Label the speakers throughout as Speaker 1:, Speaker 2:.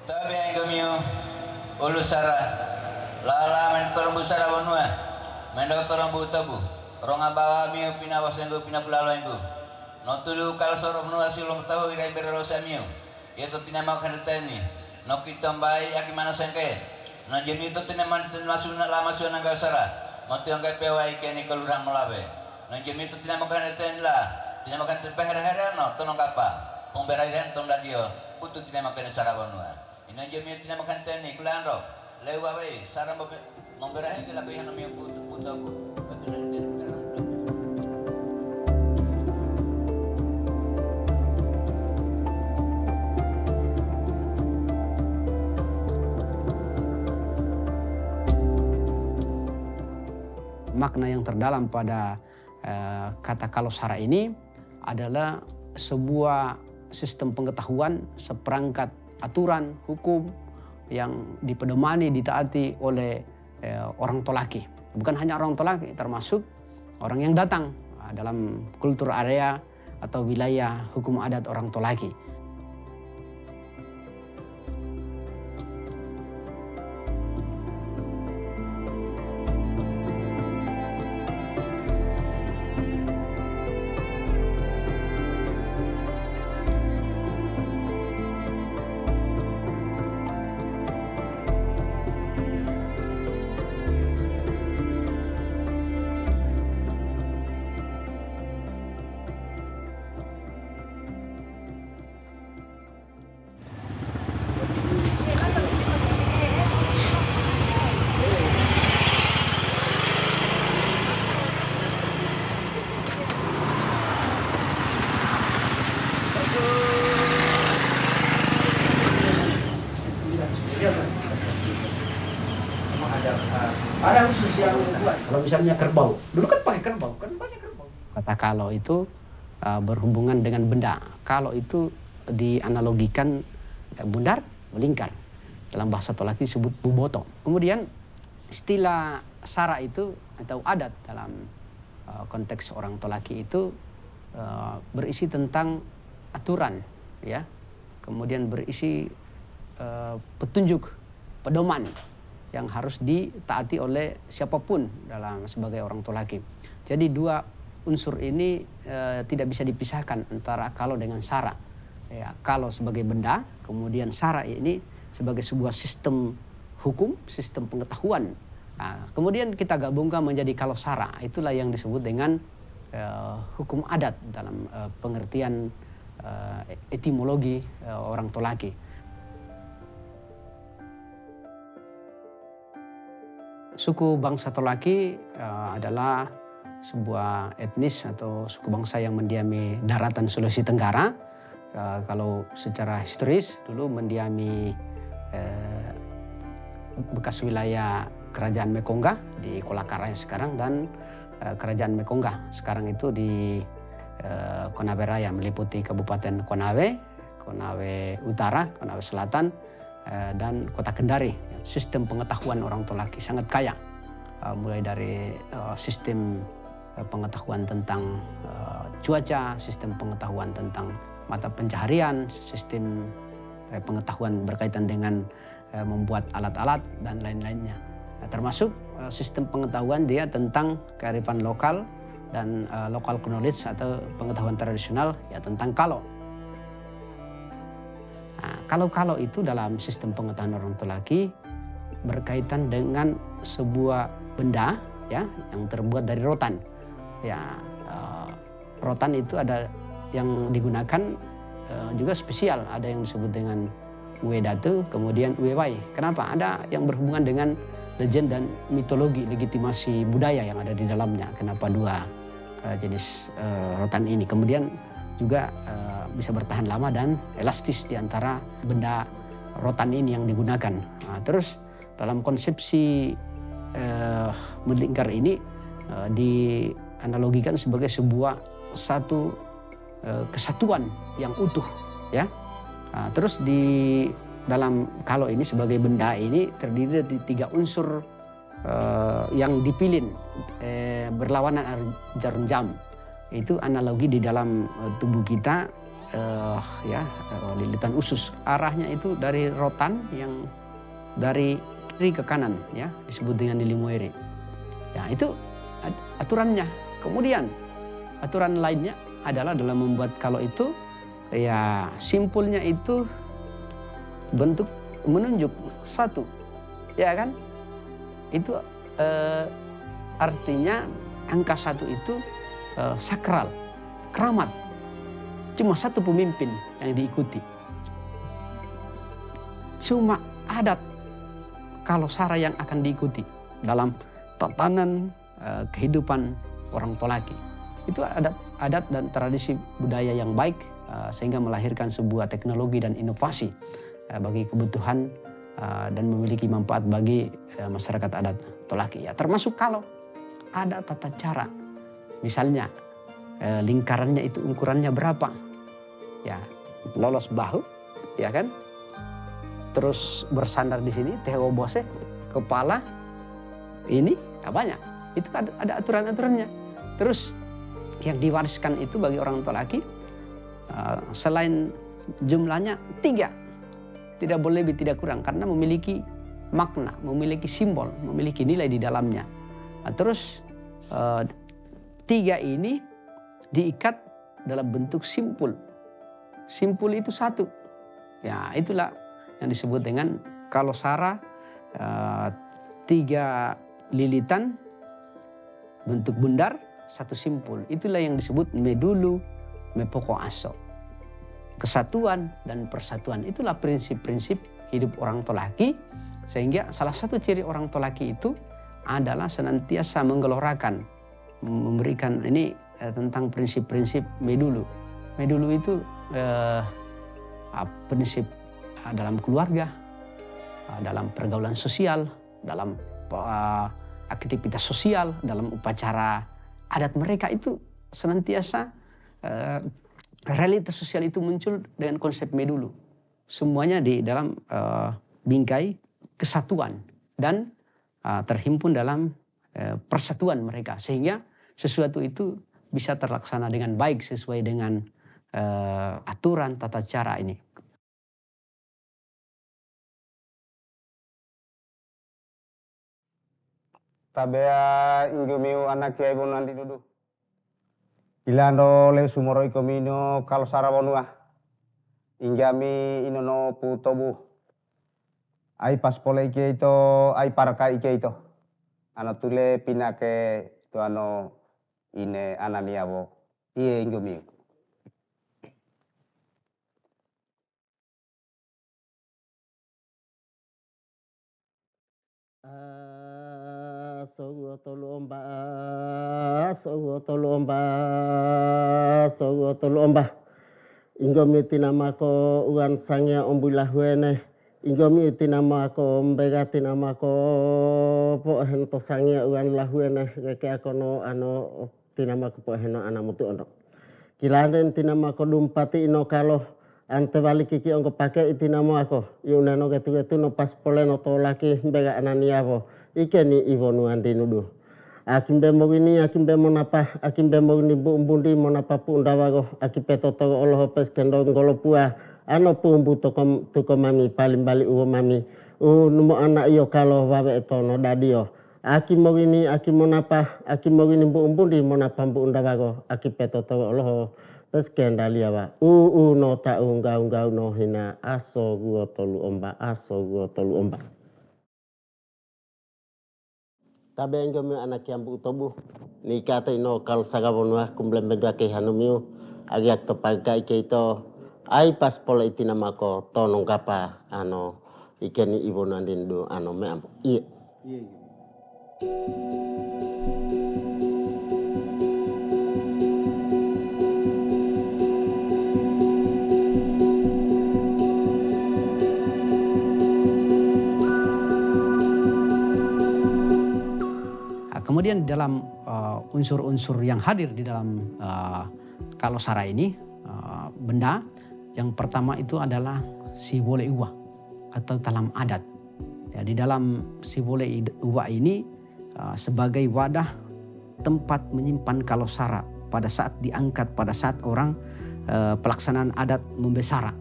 Speaker 1: Tabi ang gamiyo, ulo sara, lala men torong busara banua, men torong butabu, ronga bawa miyo pinawas yang pinapulalo yang notulu kalau sorong menua silong tahu irai berosa miyo, itu tinamau kanutani, nokitong bayi akimana sengke, najemi itu tinaman masuk lama suana gasara, mati ang kay pewai kini kalurang melabe, najemi itu tinamau kanutani lah, tinamau kanutani peher-heran no, tonong kapa, pemberairan tong radio, putu tinamau kanutani sarabanua. Ina jemi tina makan tani kulan ro lewa we sarang memberahi ke labihan kami yang putu aku betul
Speaker 2: makna yang terdalam pada kata kalosara ini adalah sebuah sistem pengetahuan, seperangkat aturan hukum yang dipedomani, ditaati oleh orang Tolaki. Bukan hanya orang Tolaki, termasuk orang yang datang dalam kultur area atau wilayah hukum adat orang Tolaki. Ada khusus yang buat. Kalau misalnya kerbau, dulu kan pakai kerbau, kan banyak kerbau. Kata kalau itu berhubungan dengan benda. Kalau itu dianalogikan bundar, melingkar. Dalam bahasa Tolaki disebut buboto. Kemudian istilah sara itu atau adat dalam konteks orang Tolaki itu berisi tentang aturan, ya. Kemudian berisi petunjuk, pedoman yang harus ditaati oleh siapapun dalam sebagai orang Tolaki. Jadi dua unsur ini tidak bisa dipisahkan antara kalau dengan sara. Ya, kalau sebagai benda, kemudian sara ini sebagai sebuah sistem hukum, sistem pengetahuan. Nah, kemudian kita gabungkan menjadi kalau sara, itulah yang disebut dengan hukum adat dalam pengertian etimologi orang Tolaki. Suku bangsa Tolaki adalah sebuah etnis atau suku bangsa yang mendiami daratan Sulawesi Tenggara. Kalau secara historis dulu mendiami bekas wilayah Kerajaan Mekonga di Kolakara sekarang dan Kerajaan Mekonga sekarang itu di Konawe Raya meliputi Kabupaten Konawe, Konawe Utara, Konawe Selatan, dan Kota Kendari. Sistem pengetahuan orang Tolaki sangat kaya, mulai dari sistem pengetahuan tentang cuaca, sistem pengetahuan tentang mata pencaharian, sistem pengetahuan berkaitan dengan membuat alat-alat dan lain-lainnya. Termasuk sistem pengetahuan dia tentang kearifan lokal dan local knowledge atau pengetahuan tradisional ya tentang kalau. Nah, kalau itu dalam sistem pengetahuan orang Tolaki berkaitan dengan sebuah benda ya yang terbuat dari rotan. Ya, rotan itu ada yang digunakan juga spesial, ada yang disebut dengan uedatu, kemudian uewai. Kenapa? Ada yang berhubungan dengan legend dan mitologi, legitimasi budaya yang ada di dalamnya. Kenapa dua jenis rotan ini? Kemudian juga bisa bertahan lama dan elastis di antara benda rotan ini yang digunakan. Nah, terus dalam konsepsi melingkar ini dianalogikan sebagai sebuah satu kesatuan yang utuh, ya. Nah, terus di dalam kalau ini sebagai benda ini terdiri dari 3 unsur yang dipilin berlawanan jarum jam. Itu analogi di dalam tubuh kita lilitan usus. Arahnya itu dari rotan yang dari kiri ke kanan, ya, disebut dengan lilimuere. Ya, itu aturannya. Kemudian aturan lainnya adalah dalam membuat kalau itu, ya, simpulnya itu bentuk menunjuk satu, ya kan? Itu artinya angka satu itu sakral, keramat. Cuma satu pemimpin yang diikuti. Cuma adat kalosara yang akan diikuti dalam tatanan kehidupan orang Tolaki. Itu adat dan tradisi budaya yang baik sehingga melahirkan sebuah teknologi dan inovasi bagi kebutuhan dan memiliki manfaat bagi masyarakat adat Tolaki. Ya, termasuk kalau ada tata cara, misalnya lingkarannya itu ukurannya berapa, ya, lolos bahu, ya kan, terus bersandar di sini, teho bose, kepala ini, ya banyak, itu ada aturan-aturannya. Terus yang diwariskan itu bagi orang Tolaki selain jumlahnya 3, tidak boleh lebih tidak kurang karena memiliki makna, memiliki simbol, memiliki nilai di dalamnya. Nah, terus 3 ini diikat dalam bentuk simpul. Simpul itu 1. Ya, itulah yang disebut dengan kalosara 3 lilitan bentuk bundar, 1 simpul. Itulah yang disebut medulu mepoko aso. Kesatuan dan persatuan, itulah prinsip-prinsip hidup orang Tolaki. Sehingga salah satu ciri orang Tolaki itu adalah senantiasa menggelorakan, memberikan ini tentang prinsip-prinsip medulu. Medulu itu prinsip dalam keluarga, dalam pergaulan sosial, dalam aktivitas sosial, dalam upacara adat mereka itu senantiasa realitas sosial itu muncul dengan konsep medulu. Semuanya di dalam bingkai kesatuan dan terhimpun dalam persatuan mereka. Sehingga sesuatu itu bisa terlaksana dengan baik sesuai dengan aturan tata cara ini.
Speaker 3: Tabea inggemiu anak kiai bono andi dudu. Ilando le sumoro ikomino kalosara bonua. Inggami inono putobu. Ai paspole ike ito, ai paraka ike ito. Ano tule pinake to ano ine ananiabo. Iye inggemiu.
Speaker 4: Sogo tolu omba. Ingomi tinamako uan sangya ombulahuene. Ingomi tinamako mbega tinamako po hento sangya uan lahuene. Keke akono ano tinamako po heno anamutu ondo. Kilanden tinamako dumpati ino kalo ante balik kiki ongko pake itinamo ako. Yunano getu-getu no pas pole no Tolaki mbega ananiabo. Ike ni ibonu andi nudu. Akimbe mogini akimbe monapa akimbe mogini bu umbundi monapa pu undawago akipeto togo oloho pes kendo ngolo pua ano pu umbu toko mami paling bali uwo mami numo anak iyo kalo wawe etono dadio. Aki mogini aki monapa aki mogini bu umbundi monapa bu undawago akipeto togo oloho pes kendalia wa no ta unga no hina aso guo tolu omba. Tabe enggome anak yang butobu ni kata ino kal sagabonwa kumblem bedua ke hanumiu agiak to pagka ike ito ai pas pola itina mako tonong kapa ano ikeni ibu nandindu ano me ampu iya.
Speaker 2: Kemudian dalam unsur-unsur yang hadir di dalam kalosara ini, benda yang pertama itu adalah siwole uwa atau talam adat. Ya, di dalam siwole uwa ini sebagai wadah tempat menyimpan kalosara pada saat diangkat, pada saat orang pelaksanaan adat membesara.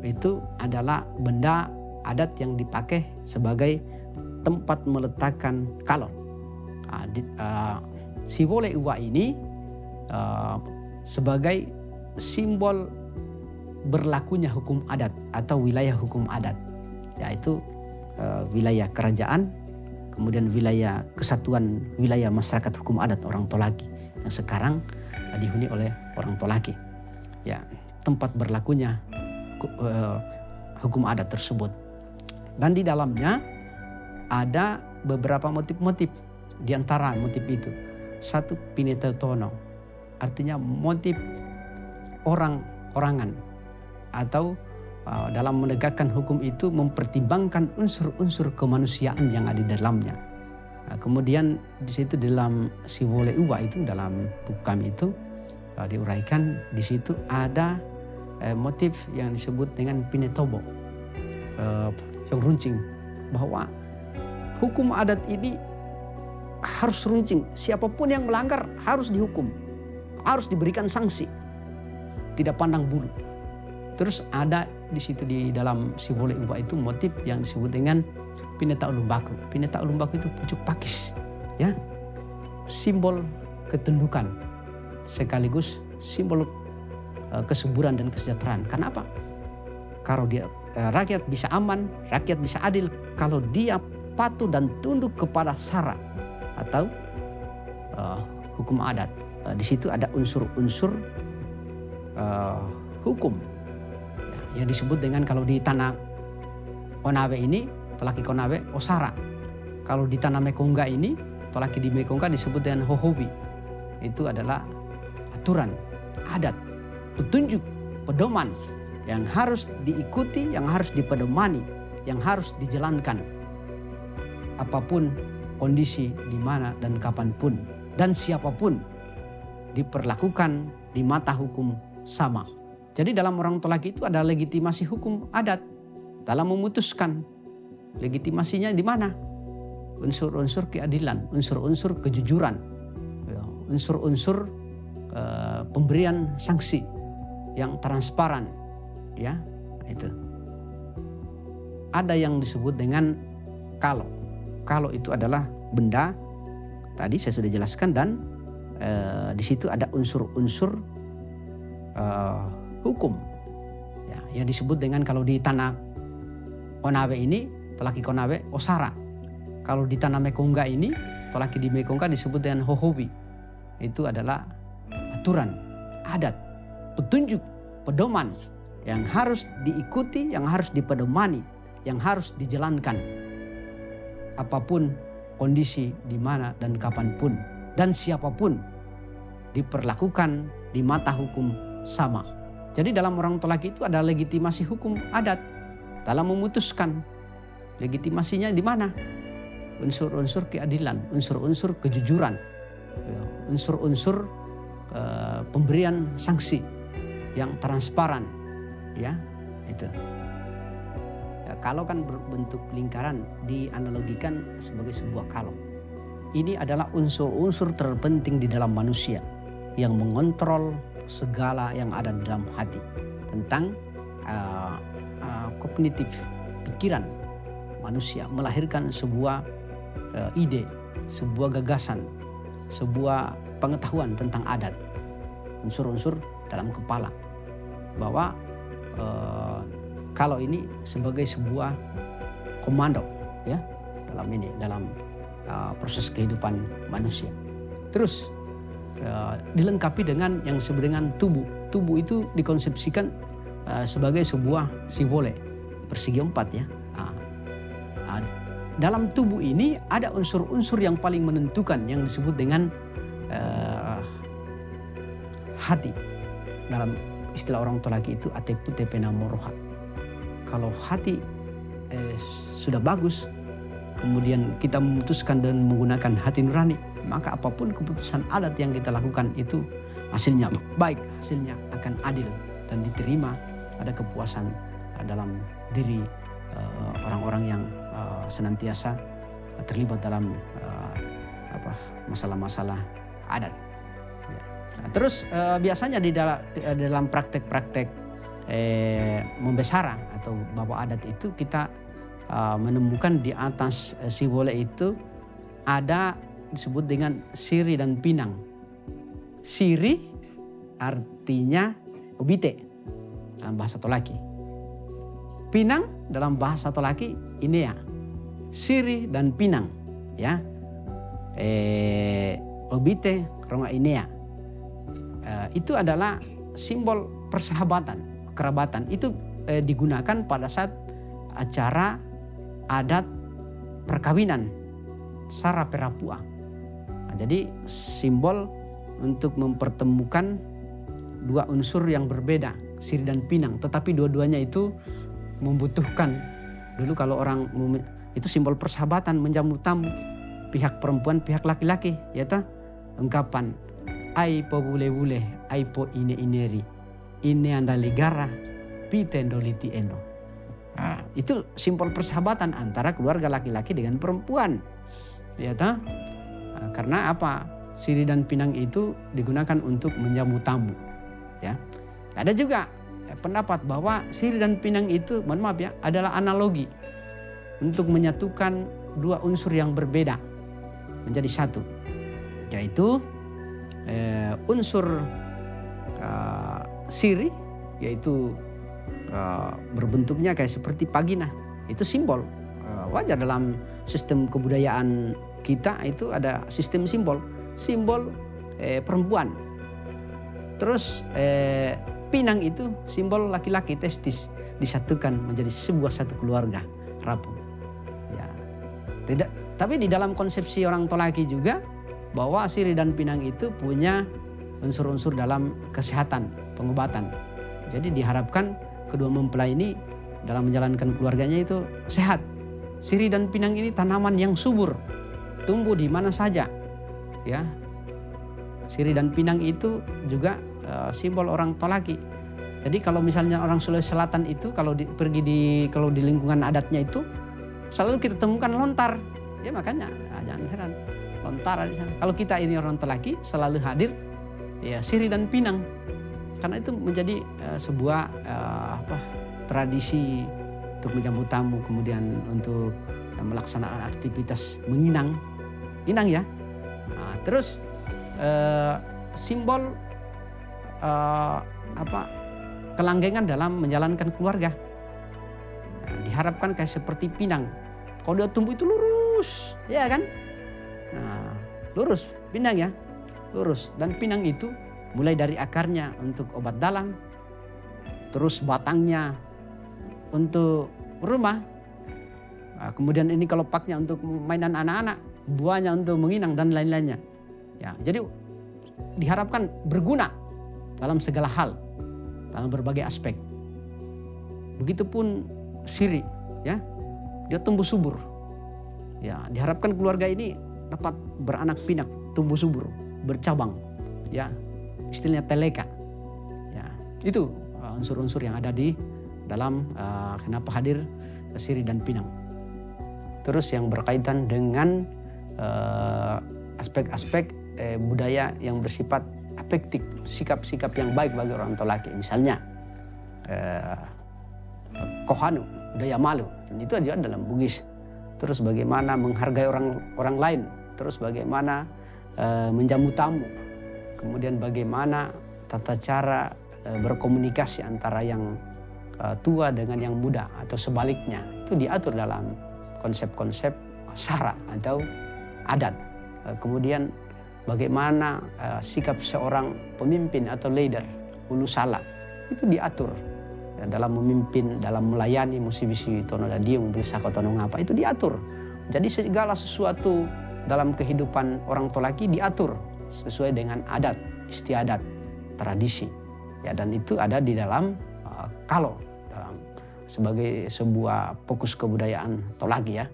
Speaker 2: Itu adalah benda adat yang dipakai sebagai tempat meletakkan kalor. Sibole Uwa ini sebagai simbol berlakunya hukum adat atau wilayah hukum adat, yaitu wilayah kerajaan, kemudian wilayah kesatuan wilayah masyarakat hukum adat orang Tolaki yang sekarang dihuni oleh orang Tolaki. Ya, tempat berlakunya hukum adat tersebut. Dan di dalamnya ada beberapa motif-motif. Di antara motif itu, satu Pinetetono, artinya motif orang-orangan atau dalam menegakkan hukum itu mempertimbangkan unsur-unsur kemanusiaan yang ada di dalamnya. Kemudian di situ dalam Sibole Uwa itu, dalam buku kami itu diuraikan, di situ ada motif yang disebut dengan Pinetobo, yang runcing, bahwa hukum adat ini harus runcing. Siapapun yang melanggar harus dihukum, harus diberikan sanksi, tidak pandang bulu. Terus ada di situ di dalam Sibole Uwa itu motif yang disebut dengan Pineta Ulumbaku. Pineta Ulumbaku itu pucuk pakis, ya, simbol ketundukan sekaligus simbol kesuburan dan kesejahteraan. Kenapa? Kalau dia rakyat bisa aman, rakyat bisa adil kalau dia patuh dan tunduk kepada sara atau hukum adat. Di situ ada unsur-unsur hukum yang disebut dengan, kalau di tanah Konawe ini, Tolaki Konawe Osara. Kalau di tanah Mekongga ini, Tolaki di Mekongga disebut dengan Hohobi. Itu adalah aturan, adat, petunjuk, pedoman yang harus diikuti, yang harus dipedomani, yang harus dijalankan. Apapun kondisi di mana dan kapanpun dan siapapun diperlakukan di mata hukum sama. Jadi dalam orang Tolaki itu ada legitimasi hukum adat dalam memutuskan. Legitimasinya di mana? Unsur-unsur keadilan, unsur-unsur kejujuran, unsur-unsur pemberian sanksi yang transparan, ya, itu. Ada yang disebut dengan kalo. Kalo itu adalah benda, tadi saya sudah jelaskan, dan di situ ada unsur-unsur hukum, ya, yang disebut dengan, kalau di tanah Konawe ini, Tolaki Konawe Osara. Kalau di tanah Mekongga ini, Tolaki di Mekongga disebut dengan Hohobi. Itu adalah aturan, adat, petunjuk, pedoman yang harus diikuti, yang harus dipedomani, yang harus dijalankan. Apapun kondisi di mana dan kapanpun dan siapapun diperlakukan di mata hukum sama. Jadi dalam orang Tolaki itu ada legitimasi hukum adat dalam memutuskan. Legitimasinya di mana? Unsur-unsur keadilan, unsur-unsur kejujuran, unsur-unsur pemberian sanksi yang transparan, ya, itu. Ya, kalau kan berbentuk lingkaran, dianalogikan sebagai sebuah kalau. Ini adalah unsur-unsur terpenting di dalam manusia yang mengontrol segala yang ada di dalam hati tentang kognitif, pikiran manusia, melahirkan sebuah ide, sebuah gagasan, sebuah pengetahuan tentang adat, unsur-unsur dalam kepala, bahwa kalau ini sebagai sebuah komando, ya, dalam proses kehidupan manusia. Terus dilengkapi dengan yang disebut dengan tubuh. Tubuh itu dikonsepsikan sebagai sebuah simbole persegi 4, ya. Dalam tubuh ini ada unsur-unsur yang paling menentukan yang disebut dengan hati. Dalam istilah orang Tolaki itu atepu tepena moroha. Kalau hati sudah bagus, kemudian kita memutuskan dan menggunakan hati nurani, maka apapun keputusan adat yang kita lakukan itu hasilnya baik, hasilnya akan adil dan diterima. Ada kepuasan dalam diri orang-orang yang senantiasa terlibat dalam masalah-masalah adat. Ya. Nah, terus biasanya di dalam praktek-praktek membesara atau bawa adat itu kita menemukan di atas sibole itu ada disebut dengan siri dan pinang. Siri artinya obite dalam bahasa Tolaki. Pinang dalam bahasa Tolaki inea. Siri dan pinang, ya. Obite ronga inea. Itu adalah simbol persahabatan, kekerabatan. Itu digunakan pada saat acara adat perkawinan, sara perapua. Nah, jadi simbol untuk mempertemukan dua unsur yang berbeda, siri dan pinang. Tetapi dua-duanya itu membutuhkan. Dulu kalau orang itu simbol persahabatan, menjamu tamu, pihak perempuan, pihak laki-laki, ya ta? Ungkapan ai po bule-bule, ai po ine-ineri, ine andaligara, pitendoliti eno. Nah, itu simbol persahabatan antara keluarga laki-laki dengan perempuan. Ya ta? Nah, karena apa? Siri dan pinang itu digunakan untuk menjamu tamu. Ya. Ada juga pendapat bahwa siri dan pinang itu, mohon maaf ya, adalah analogi untuk menyatukan dua unsur yang berbeda menjadi satu. Yaitu unsur siri, yaitu berbentuknya kayak seperti pagina. Itu simbol. Wajar dalam sistem kebudayaan kita itu ada sistem simbol. Simbol perempuan. Terus pinang itu simbol laki-laki, testis, disatukan menjadi sebuah satu keluarga rapuh. Ya. Tapi di dalam konsepsi orang Tolaki juga bahwa siri dan pinang itu punya unsur-unsur dalam kesehatan, pengobatan. Jadi diharapkan kedua mempelai ini dalam menjalankan keluarganya itu sehat. Siri dan pinang ini tanaman yang subur, tumbuh di mana saja. Ya, siri dan pinang itu juga simbol orang Tolaki. Jadi kalau misalnya orang Sulawesi Selatan itu kalau kalau di lingkungan adatnya itu selalu kita temukan lontar. Ya makanya jangan heran lontar di sana. Kalau kita ini orang Tolaki selalu hadir ya siri dan pinang. Karena itu menjadi sebuah tradisi untuk menjamu tamu, kemudian untuk melaksanakan aktivitas menginang. Inang ya. Nah, terus simbol kelanggengan dalam menjalankan keluarga. Nah, diharapkan kayak seperti pinang. Kalau dia tumbuh itu lurus, ya kan? Nah, lurus, pinang ya, lurus. Dan pinang itu mulai dari akarnya untuk obat dalam, terus batangnya untuk rumah, nah, kemudian ini kelopaknya untuk mainan anak-anak, buahnya untuk menginang dan lain-lainnya. Ya, jadi diharapkan berguna dalam segala hal, dalam berbagai aspek. Begitupun siri, ya, dia tumbuh subur. Ya, diharapkan keluarga ini dapat beranak pinak, tumbuh subur, bercabang, ya, istilahnya teleka. Ya, itu unsur-unsur yang ada di dalam kenapa hadir siri dan pinang. Terus yang berkaitan dengan aspek-aspek budaya yang bersifat afektif, sikap-sikap yang baik bagi orang Tolaki. Misalnya kohanu, budaya malu, dan itu aja dalam Bugis. Terus bagaimana menghargai orang lain, terus bagaimana menjamu tamu, kemudian bagaimana tata cara berkomunikasi antara yang tua dengan yang muda atau sebaliknya, itu diatur dalam konsep-konsep sara atau adat. Kemudian bagaimana sikap seorang pemimpin atau leader, ulusala, itu diatur dalam memimpin, dalam melayani musibisi tono dadia membeli sakotono ngapa, itu diatur. Jadi segala sesuatu dalam kehidupan orang Tolaki diatur sesuai dengan adat, istiadat, tradisi. Ya, dan itu ada di dalam kalo sebagai sebuah fokus kebudayaan Tolaki ya.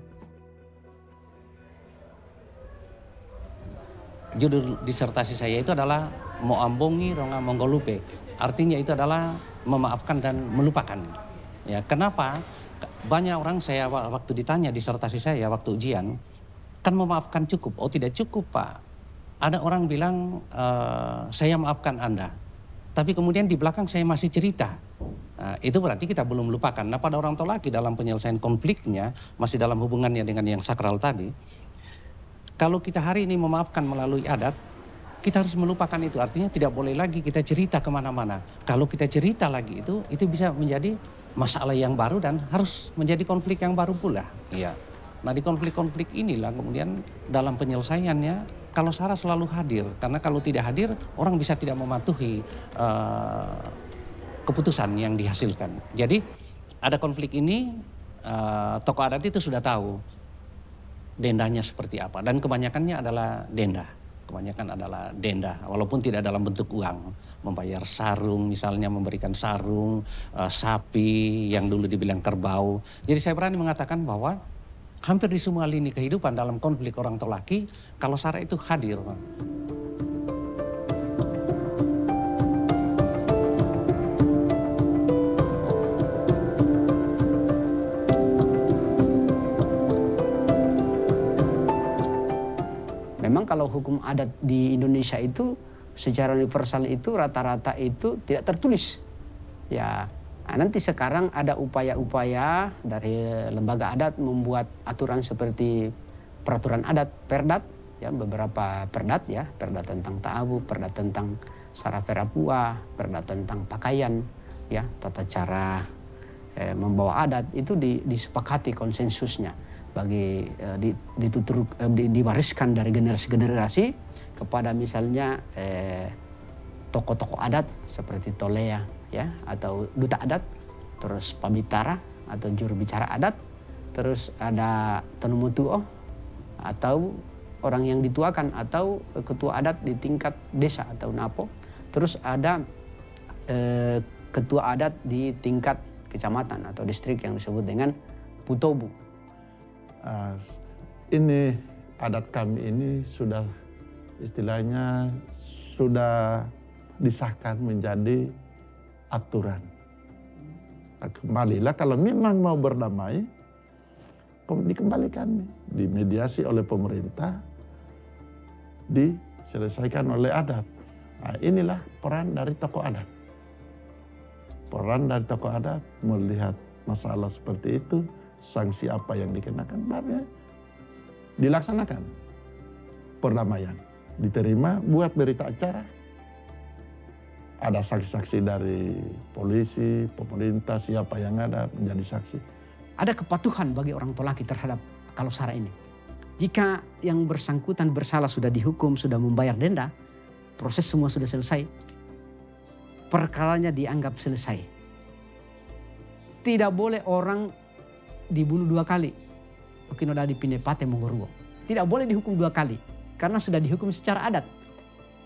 Speaker 5: Judul disertasi saya itu adalah Moambongi Ronga Monggolupe. Artinya itu adalah memaafkan dan melupakan. Ya, kenapa? Banyak orang saya waktu ditanya disertasi saya waktu ujian, kan memaafkan cukup? Oh tidak cukup Pak. ada orang bilang saya maafkan Anda, tapi kemudian di belakang saya masih cerita. Nah, itu berarti kita belum melupakan. Nah, pada orang Tolaki dalam penyelesaian konfliknya, masih dalam hubungannya dengan yang sakral tadi, kalau kita hari ini memaafkan melalui adat, kita harus melupakan itu. Artinya tidak boleh lagi kita cerita kemana-mana. Kalau kita cerita lagi itu bisa menjadi masalah yang baru dan harus menjadi konflik yang baru pula. Iya. Nah, di konflik-konflik inilah kemudian dalam penyelesaiannya Kalosara selalu hadir. Karena kalau tidak hadir, orang bisa tidak mematuhi keputusan yang dihasilkan. Jadi ada konflik ini, tokoh adat itu sudah tahu dendanya seperti apa. Dan kebanyakannya adalah denda. Kebanyakan adalah denda, walaupun tidak dalam bentuk uang. Membayar sarung, misalnya memberikan sarung, sapi yang dulu dibilang kerbau. Jadi saya berani mengatakan bahwa hampir di semua lini kehidupan dalam konflik orang Tolaki, Kalosara itu hadir.
Speaker 2: Memang kalau hukum adat di Indonesia itu secara universal itu rata-rata itu tidak tertulis. Ya, nanti sekarang ada upaya-upaya dari lembaga adat membuat aturan seperti peraturan adat, perdat, ya beberapa perdat ya, perdat tentang ta'abu, perdat tentang sara perapua, perdat tentang pakaian, ya tata cara membawa adat itu disepakati konsensusnya bagi diwariskan dari generasi ke generasi kepada misalnya tokoh-tokoh adat seperti Tolea ya atau duta adat, terus pabitara atau juru bicara adat, terus ada Tanumutuo atau orang yang dituakan atau ketua adat di tingkat desa atau napo, terus ada ketua adat di tingkat kecamatan atau distrik yang disebut dengan Putobu.
Speaker 6: Ini adat kami ini sudah istilahnya sudah disahkan menjadi aturan. Nah, kembalilah kalau memang mau berdamai, dikembalikan, dimediasi oleh pemerintah, diselesaikan oleh adat. Nah, inilah peran dari tokoh adat. Peran dari tokoh adat melihat masalah seperti itu, sanksi apa yang dikenakan, baru dilaksanakan perdamaian. Diterima, buat berita acara. Ada saksi-saksi dari polisi, pemerintah, siapa yang ada menjadi saksi.
Speaker 2: Ada kepatuhan bagi orang Tolaki terhadap Kalosara ini. Jika yang bersangkutan bersalah sudah dihukum, sudah membayar denda, proses semua sudah selesai, perkaranya dianggap selesai. Tidak boleh orang dibunuh 2 kali. Mungkin udah dipindah pate Monggoruo. Tidak boleh dihukum 2 kali karena sudah dihukum secara adat.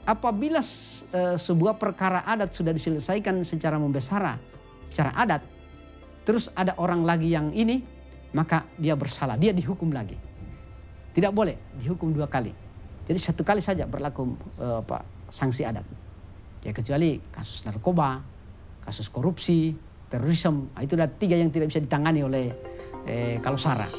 Speaker 2: Apabila sebuah perkara adat sudah diselesaikan secara membesara, secara adat, terus ada orang lagi yang ini, maka dia bersalah, dia dihukum lagi. Tidak boleh dihukum 2 kali. Jadi 1 kali saja berlaku sanksi adat. Ya kecuali kasus narkoba, kasus korupsi, terorisme, itu adalah 3 yang tidak bisa ditangani oleh Kalosara.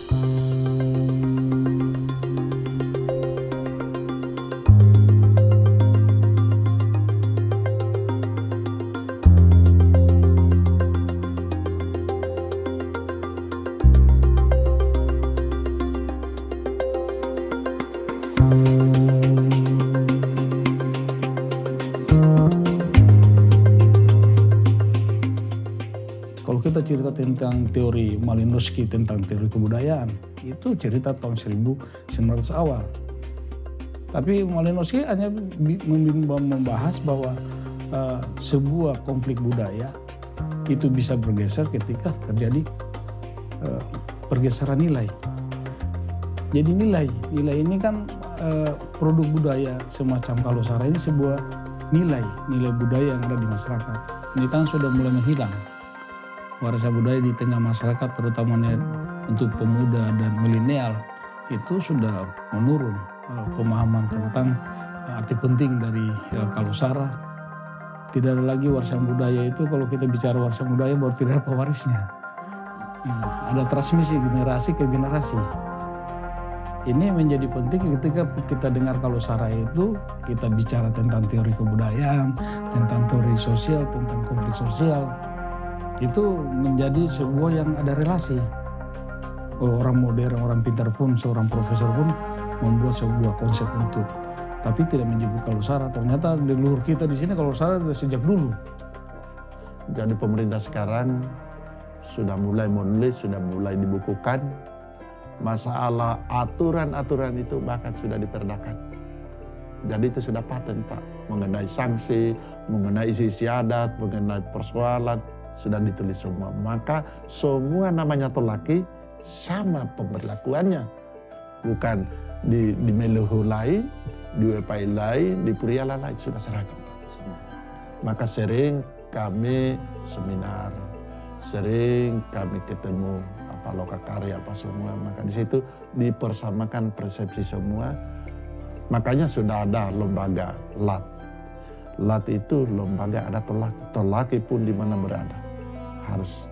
Speaker 7: Kalau kita cerita tentang teori Malinowski tentang teori kebudayaan, itu cerita tahun 1900 awal. Tapi Malinowski hanya membahas bahwa sebuah konflik budaya itu bisa bergeser ketika terjadi pergeseran nilai. Jadi nilai ini kan produk budaya semacam Kalosara ini sebuah nilai budaya yang ada di masyarakat. Ini kan sudah mulai menghilang. Warisan budaya di tengah masyarakat, terutamanya untuk pemuda dan milenial, itu sudah menurun pemahaman tentang arti penting dari Kalosara. Tidak ada lagi warisan budaya itu, kalau kita bicara warisan budaya baru tidak ada pewarisnya. Ada transmisi generasi ke generasi. Ini menjadi penting ketika kita dengar kalau SARA itu, kita bicara tentang teori kebudayaan, tentang teori sosial, tentang konflik sosial. Itu menjadi sebuah yang ada relasi. Orang modern, orang pintar pun, seorang profesor pun membuat sebuah konsep untuk, tapi tidak menyebut kalau SARA. Ternyata leluhur kita di sini kalau SARA sejak dulu.
Speaker 6: Jadi pemerintah sekarang sudah mulai menulis, sudah mulai dibukukan. Masalah aturan-aturan itu bahkan sudah diperdakan. Jadi itu sudah paten Pak, mengenai sanksi, mengenai isi adat, mengenai persoalan, sudah ditulis semua. Maka semua namanya tolaki sama pemberlakuannya. Bukan di Meluhu lain, di Wepai lain, di Puriala lain, sudah seragam Pak. Semua. Maka sering kami seminar, sering kami ketemu apa lokakarya apa semua, maka di situ dipersamakan persepsi semua. Makanya sudah ada lembaga LAT. LAT itu lembaga ada tolaki. Tolaki pun di mana berada harus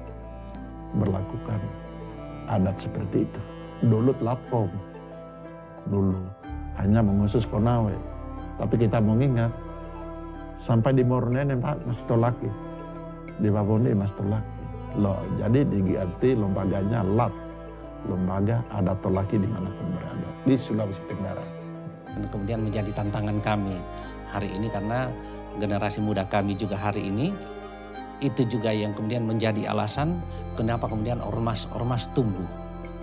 Speaker 6: berlakukan adat seperti itu. Dulu Latkom, dulu hanya mengusus Konawe, tapi kita mengingat sampai di Mornene Pak masih tolaki, di Babonde masih tolaki. Loh, jadi diganti lembaganya LAT, lembaga adat tolaki dimanapun berada di Sulawesi Tenggara.
Speaker 5: Dan kemudian menjadi tantangan kami hari ini karena generasi muda kami juga hari ini itu juga yang kemudian menjadi alasan kenapa kemudian ormas-ormas tumbuh.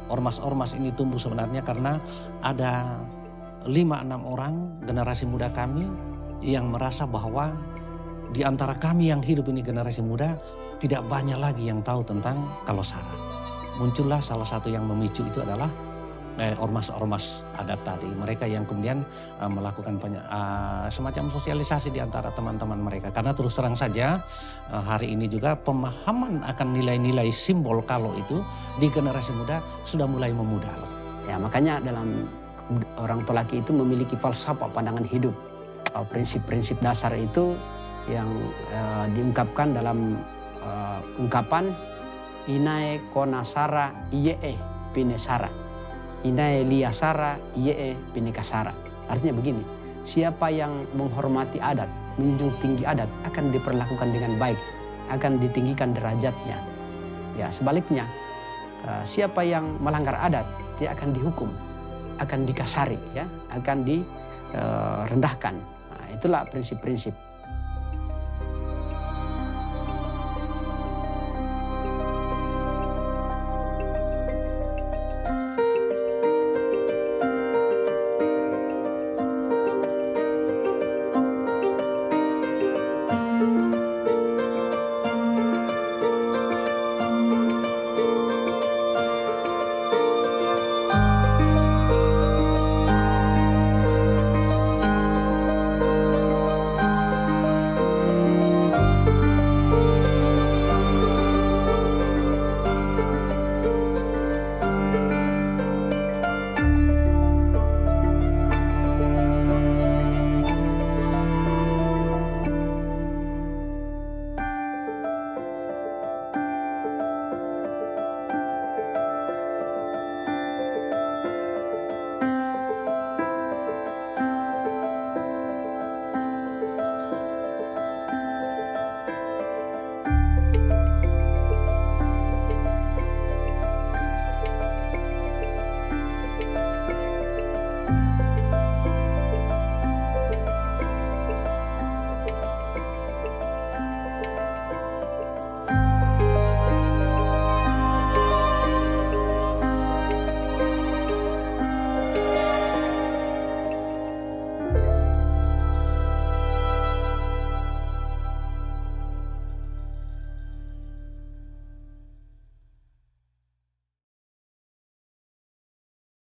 Speaker 5: Ormas-ormas ini tumbuh sebenarnya karena ada 5-6 orang generasi muda kami yang merasa bahwa di antara kami yang hidup ini generasi muda tidak banyak lagi yang tahu tentang kalau SARA. Muncullah salah satu yang memicu itu adalah ormas-ormas adat tadi. Mereka yang kemudian melakukan semacam sosialisasi di antara teman-teman mereka. Karena terus terang saja hari ini juga pemahaman akan nilai-nilai simbol kalau itu di generasi muda sudah mulai memudar.
Speaker 2: Ya, makanya dalam orang tolaki itu memiliki falsafah pandangan hidup. Prinsip-prinsip dasar itu yang diungkapkan dalam ungkapan inae konasara iye pinesara, inae liasara iye pinekasara. Artinya begini, siapa yang menghormati adat, menjunjung tinggi adat akan diperlakukan dengan baik, akan ditinggikan derajatnya. Ya, sebaliknya siapa yang melanggar adat dia akan dihukum, akan dikasari, ya, akan direndahkan. Nah, itulah prinsip-prinsip